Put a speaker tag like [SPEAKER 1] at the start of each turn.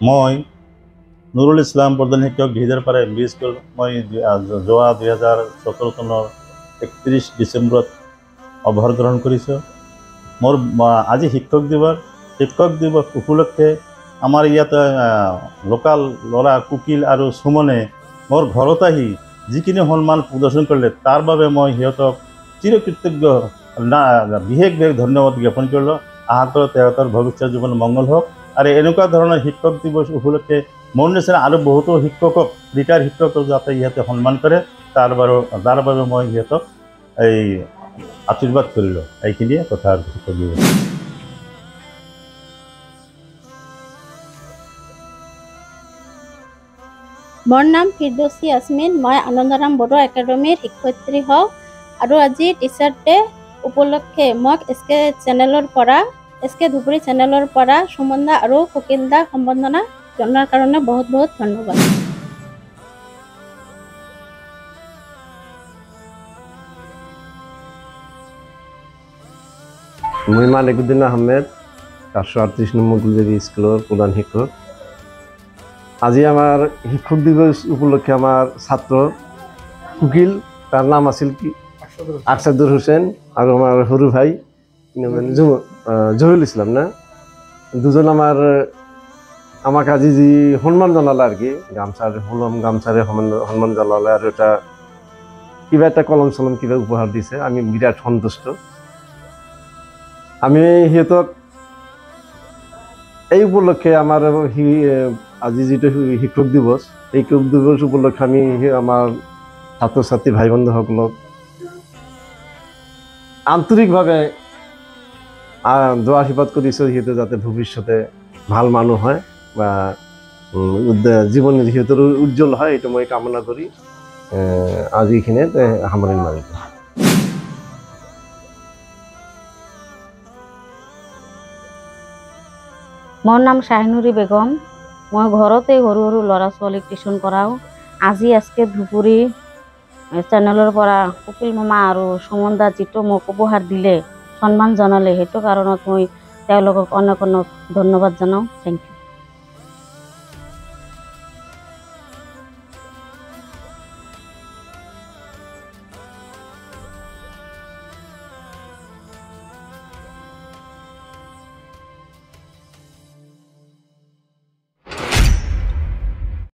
[SPEAKER 1] মই নুৰুল ইছলাম প্ৰধান শিক্ষক 2000 MB স্কুল মই যোৱা 2017 চনৰ 31 ডিচেম্বৰত অৱসৰ গ্ৰহণ কৰিছোঁ। মোৰ আজি শিক্ষক দিৱস উপলক্ষে আমাৰ ইয়াতে লোকাল ল'ৰা কুকিল আৰু সুমনে মোৰ ঘৰত আহি যিখিনি সন্মান প্ৰদৰ্শন কৰিলে তাৰ বাবে মই সিহঁতক চিৰকৃতজ্ঞ বিশেষ ধন্যবাদ জ্ঞাপন কৰিলোঁ। আশা কৰোঁ তেওঁলোকৰ ভৱিষ্যত জীৱন মংগল হওক আৰু এনেকুৱা ধৰণৰ শিক্ষক দিৱস উপলক্ষে মোৰ নিচিনা আৰু বহুতো শিক্ষকক ৰিটায়াৰ শিক্ষকক যাতে ইহঁতে সন্মান কৰে তাৰ বাবে মই সিহঁতক এই আশীৰ্বাদ কৰিলোঁ। এইখিনিয়ে কথা শিক্ষক দিৱস।
[SPEAKER 2] মোৰ নাম ফিৰদৌসী ইয়াসমিন, মই আনন্দৰাম বড়ো একাডেমীৰ শিক্ষয়িত্ৰী হওঁ আৰু আজি টিচাৰ ডে উপলক্ষে মই এছকে ধুবুৰী চেনেলৰ পৰা সুমন দা আৰু কুকিল দা সম্বৰ্ধনা জনোৱাৰ কাৰণে বহুত বহুত ধন্যবাদ।
[SPEAKER 3] মই মালিকুদ্দিন আহমেদ 438 নম্বৰ গুলজাৰী স্কুলৰ প্ৰধান শিক্ষক। আজি আমাৰ শিক্ষক দিৱস উপলক্ষে আমাৰ ছাত্ৰ কুকিল, তাৰ নাম আছিল কি আকসাদুৰ হুছেইন, আৰু আমাৰ সৰু ভাই জহিৰুল ইছলাম না, দুজন আমাক আজি যি সন্মান জনালে আৰু কি গামচাৰে সন্মান জনালে আৰু কিবা এটা কলম চলম কিবা উপহাৰ দিছে। আমি বিৰাট সন্তুষ্ট। আমি সিহঁতক এই উপলক্ষে আমাৰ আজি যিটো শিক্ষক দিৱস, এই শিক্ষক দিৱস উপলক্ষে আমি আমাৰ ছাত্ৰ ছাত্ৰী ভাই বন্ধুসকলক আন্তৰিকভাৱে দোৱা আশীৰ্বাদ কৰিছোঁ সিহঁতে যাতে ভৱিষ্যতে ভাল মানুহ হয় বা জীৱন সিহঁতৰ উজ্জ্বল হয়, এইটো মই কামনা কৰি আজি এইখিনিত সামৰণি মাৰিছোঁ।
[SPEAKER 4] মোৰ নাম শাহিনুৰী বেগম, মই ঘৰতে সৰু সৰু ল'ৰা ছোৱালীক টিউশ্যন কৰাওঁ। আজি এছকে ধুবুৰী চেনেলৰ পৰা কুকিল মামা আৰু সুমন দা যিটো মোক উপহাৰ দিলে, সন্মান জনালে, সেইটো কাৰণত মই তেওঁলোকক অনেক ধন্যবাদ জনাওঁ। Thank U.